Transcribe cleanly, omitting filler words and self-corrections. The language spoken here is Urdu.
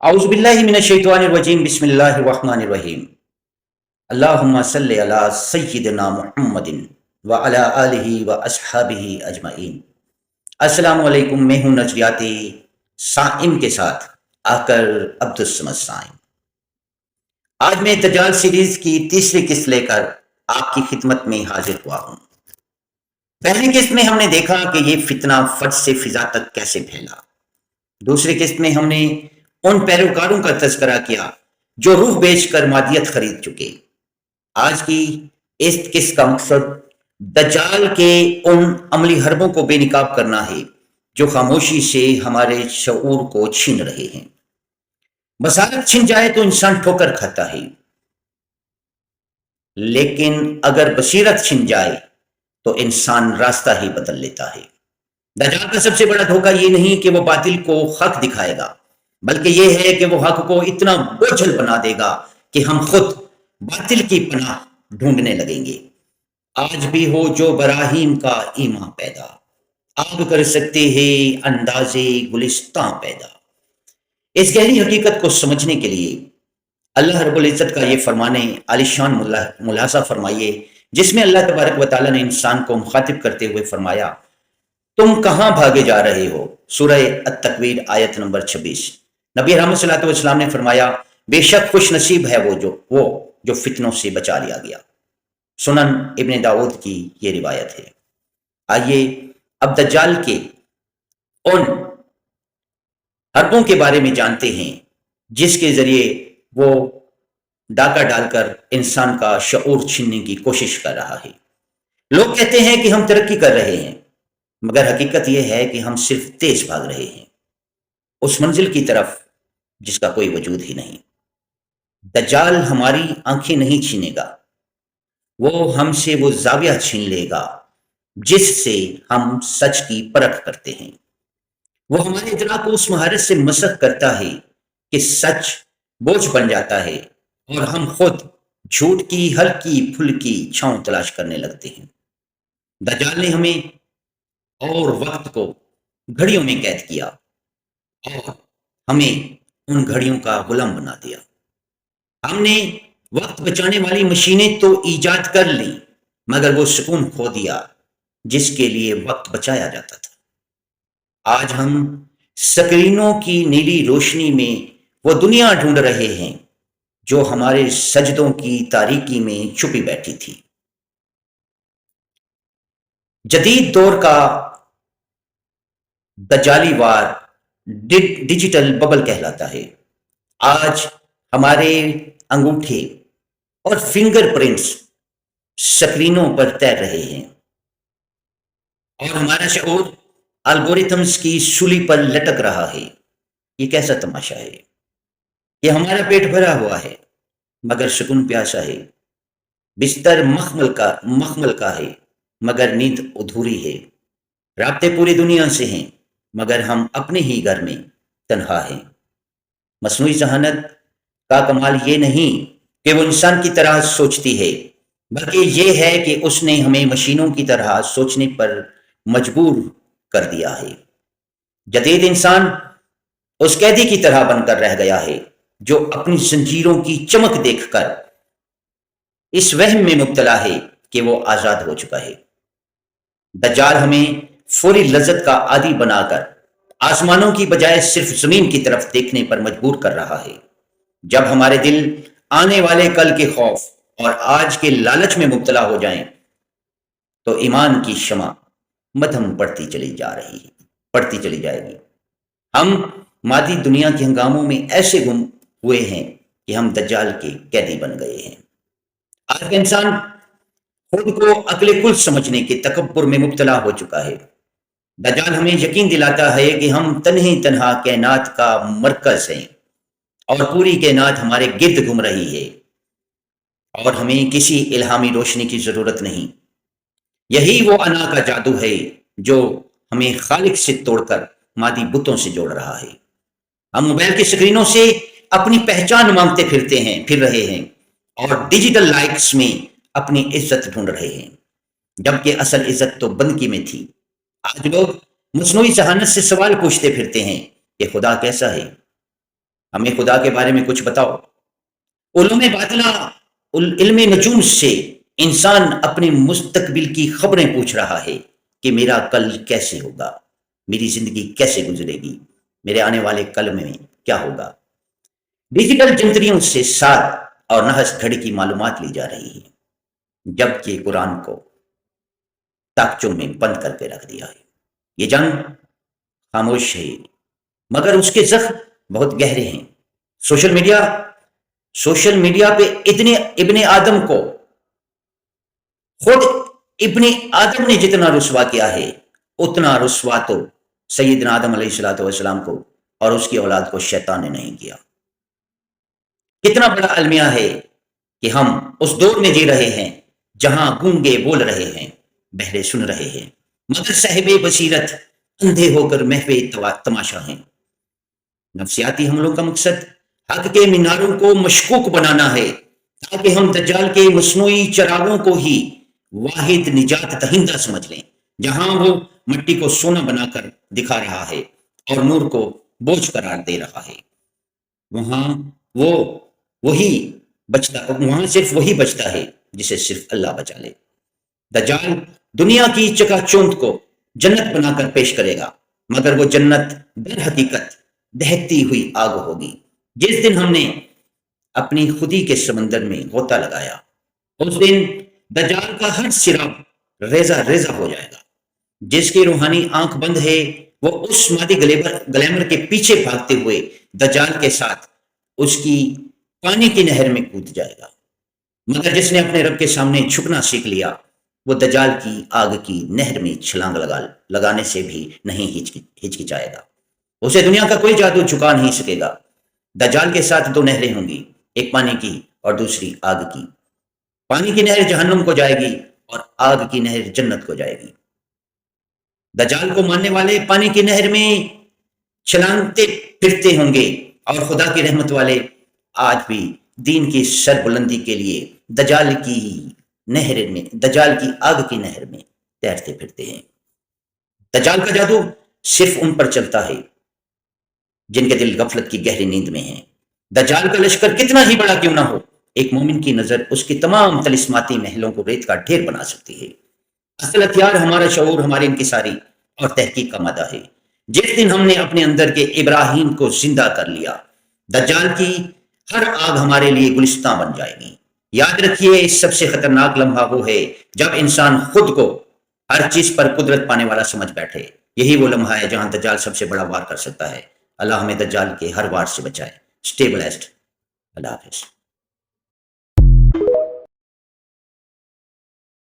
اعوذ باللہ من الشیطان الرجیم بسم اللہ الرحمن الرحیم اللہم صلی علی سیدنا محمد وعلی آلہ واصحابہ اجمعین۔ السلام علیکم، میں ہوں نظریاتی سائم کے ساتھ آ کر عبد الصمد سائم۔ آج میں دجال سیریز کی تیسری قسط لے کر آپ کی خدمت میں حاضر ہوا ہوں۔ پہلی قسط میں ہم نے دیکھا کہ یہ فتنہ فرد سے فضا تک کیسے پھیلا۔ دوسری قسط میں ہم نے ان پیروکاروں کا تذکرہ کیا جو روح بیچ کر مادیت خرید چکے۔ آج کی اس قسط کا مقصد دجال کے ان عملی حربوں کو بے نقاب کرنا ہے جو خاموشی سے ہمارے شعور کو چھین رہے ہیں۔ بصارت چھن جائے تو انسان ٹھوکر کھاتا ہے، لیکن اگر بصیرت چھن جائے تو انسان راستہ ہی بدل لیتا ہے۔ دجال کا سب سے بڑا دھوکہ یہ نہیں کہ وہ باطل کو حق دکھائے گا، بلکہ یہ ہے کہ وہ حق کو اتنا بوجھل بنا دے گا کہ ہم خود باطل کی پناہ ڈھونڈنے لگیں گے۔ آج بھی ہو جو براہیم کا ایمان پیدا، آپ کر سکتے ہیں اندازے گلستاں پیدا۔ اس گہری حقیقت کو سمجھنے کے لیے اللہ رب العزت کا یہ فرمانے عالیشان ملاحظہ فرمائیے، جس میں اللہ تبارک و تعالیٰ نے انسان کو مخاطب کرتے ہوئے فرمایا، تم کہاں بھاگے جا رہے ہو؟ سورہ التکویر آیت نمبر 26۔ نبی رحمت صلی اللہ علیہ وسلم نے فرمایا، بے شک خوش نصیب ہے وہ جو فتنوں سے بچا لیا گیا۔ سنن ابن داؤد کی یہ روایت ہے۔ آئیے اب دجال کے ان حربوں کے بارے میں جانتے ہیں جس کے ذریعے وہ ڈاکہ ڈال کر انسان کا شعور چھیننے کی کوشش کر رہا ہے۔ لوگ کہتے ہیں کہ ہم ترقی کر رہے ہیں، مگر حقیقت یہ ہے کہ ہم صرف تیز بھاگ رہے ہیں اس منزل کی طرف جس کا کوئی وجود ہی نہیں۔ دجال ہماری آنکھیں نہیں چھینے گا، وہ ہم سے وہ زاویہ چھین لے گا جس سے ہم سچ کی پرکھ کرتے ہیں۔ وہ ہمارے ادراک کو اس مہارت سے مسخ کرتا ہے کہ سچ بوجھ بن جاتا ہے اور ہم خود جھوٹ کی ہلکی پھلکی چھاؤں تلاش کرنے لگتے ہیں۔ دجال نے ہمیں اور وقت کو گھڑیوں میں قید کیا اور ہمیں ان گھڑیوں کا غلام بنا دیا۔ ہم نے وقت بچانے والی مشینیں تو ایجاد کر لیں، مگر وہ سکون کھو دیا جس کے لیے وقت بچایا جاتا تھا۔ آج ہم سکرینوں کی نیلی روشنی میں وہ دنیا ڈھونڈ رہے ہیں جو ہمارے سجدوں کی تاریکی میں چھپی بیٹھی تھی۔ جدید دور کا دجالی وار ڈیجیٹل ببل کہلاتا ہے۔ آج ہمارے انگوٹھے اور فنگر پرنٹس سکرینوں پر تیر رہے ہیں اور ہمارا شعور الگوریتمز کی سولی پر لٹک رہا ہے۔ یہ کیسا تماشا ہے کہ ہمارا پیٹ بھرا ہوا ہے مگر سکون پیاسا ہے، بستر مخمل کا ہے مگر نیند ادھوری ہے، رابطے پوری دنیا سے ہیں مگر ہم اپنے ہی گھر میں تنہا ہیں۔ مصنوعی ذہانت کا کمال یہ نہیں کہ وہ انسان کی طرح سوچتی ہے، بلکہ یہ ہے کہ اس نے ہمیں مشینوں کی طرح سوچنے پر مجبور کر دیا ہے۔ جدید انسان اس قیدی کی طرح بن کر رہ گیا ہے جو اپنی زنجیروں کی چمک دیکھ کر اس وہم میں مبتلا ہے کہ وہ آزاد ہو چکا ہے۔ دجال ہمیں فوری لذت کا عادی بنا کر آسمانوں کی بجائے صرف زمین کی طرف دیکھنے پر مجبور کر رہا ہے۔ جب ہمارے دل آنے والے کل کے خوف اور آج کے لالچ میں مبتلا ہو جائیں تو ایمان کی شمع مدھم پڑتی چلی جائے گی۔ ہم مادی دنیا کے ہنگاموں میں ایسے گم ہوئے ہیں کہ ہم دجال کے قیدی بن گئے ہیں۔ آج کا انسان خود کو عقل کل سمجھنے کے تکبر میں مبتلا ہو چکا ہے۔ دجال ہمیں یقین دلاتا ہے کہ ہم تنہا کائنات کا مرکز ہیں اور پوری کائنات ہمارے گرد گھوم رہی ہے اور ہمیں کسی الہامی روشنی کی ضرورت نہیں۔ یہی وہ انا کا جادو ہے جو ہمیں خالق سے توڑ کر مادی بتوں سے جوڑ رہا ہے۔ ہم موبائل کی سکرینوں سے اپنی پہچان مانگتے پھر رہے ہیں اور ڈیجیٹل لائکس میں اپنی عزت ڈھونڈ رہے ہیں، جبکہ اصل عزت تو بندگی میں تھی۔ آج لوگ مصنوعی ذہانت سے سوال پوچھتے پھرتے ہیں کہ خدا کیسا ہے؟ ہمیں خدا کے بارے میں کچھ بتاؤ۔ علوم باطلہ، علم نجوم سے انسان اپنے مستقبل کی خبریں پوچھ رہا ہے کہ میرا کل کیسے ہوگا، میری زندگی کیسے گزرے گی، میرے آنے والے کل میں کیا ہوگا۔ ڈیجیٹل جنتریوں سے سات اور نحس گھڑی کی معلومات لی جا رہی ہے، جبکہ قرآن کو تاکچوں میں بند کر کے رکھ دیا ہے۔ یہ جنگ خاموش ہے، مگر اس کے زخم بہت گہرے ہیں۔ سوشل میڈیا سوشل میڈیا پہ اتنے ابن آدم کو، خود ابن آدم نے جتنا رسوا کیا ہے، اتنا رسوا تو سیدنا آدم علیہ الصلوۃ والسلام کو اور اس کی اولاد کو شیطان نے نہیں کیا۔ کتنا بڑا المیہ ہے کہ ہم اس دور میں جی رہے ہیں جہاں گونگے بول رہے ہیں، بہرے سن رہے ہیں، مگر صاحب بصیرت اندھے ہو کر محو تماشا ہیں۔ نفسیاتی حملوں کا مقصد حق کے میناروں کو مشکوک بنانا ہے، تاکہ ہم دجال کے مصنوعی چراغوں کو ہی واحد نجات دہندہ سمجھ لیں۔ جہاں وہ مٹی کو سونا بنا کر دکھا رہا ہے اور نور کو بوجھ قرار دے رہا ہے، وہاں وہ وہاں صرف وہی بچتا ہے جسے صرف اللہ بچا لے۔ دجال دنیا کی چکا چوند کو جنت بنا کر پیش کرے گا، مگر وہ جنت در حقیقت دہتی ہوئی آگ ہوگی۔ جس دن ہم نے اپنی خودی کے سمندر میں غوطہ لگایا، اس دن دجال کا ہر سراب ریزہ ریزہ ہو جائے گا۔ جس کی روحانی آنکھ بند ہے، وہ اس مادی گلیمر کے پیچھے بھاگتے ہوئے دجال کے ساتھ اس کی پانی کی نہر میں کود جائے گا، مگر جس نے اپنے رب کے سامنے جھکنا سیکھ لیا، وہ دجال کی آگ کی نہر میں چھلانگ لگانے سے بھی نہیں ہچکچائے گا۔ اسے دنیا کا کوئی جادو جھکا نہیں سکے گا۔ دجال کے ساتھ دو نہریں ہوں گی، ایک پانی کی اور دوسری آگ کی۔ پانی کی نہر جہنم کو جائے گی اور آگ کی نہر جنت کو جائے گی۔ دجال کو ماننے والے پانی کی نہر میں چھلانگتے پھرتے ہوں گے، اور خدا کی رحمت والے آج بھی دین کی سر بلندی کے لیے دجال کی آگ کی نہر میں تیرتے پھرتے ہیں۔ دجال کا جادو صرف ان پر چلتا ہے جن کے دل غفلت کی گہری نیند میں ہیں۔ دجال کا لشکر کتنا ہی بڑا کیوں نہ ہو، ایک مومن کی نظر اس کی تمام طلسماتی محلوں کو ریت کا ڈھیر بنا سکتی ہے۔ اصل ہتھیار ہمارا شعور، ہماری انکساری اور تحقیق کا مادہ ہے۔ جس دن ہم نے اپنے اندر کے ابراہیم کو زندہ کر لیا، دجال کی ہر آگ ہمارے لیے گلستاں بن جائے گی۔ یاد رکھیے، سب سے خطرناک لمحہ وہ ہے جب انسان خود کو ہر چیز پر قدرت پانے والا سمجھ بیٹھے۔ یہی وہ لمحہ ہے جہاں دجال سب سے بڑا وار کر سکتا ہے۔ اللہ ہمیں دجال کے ہر وار سے بچائے۔ Stay blessed. اللہ حافظ۔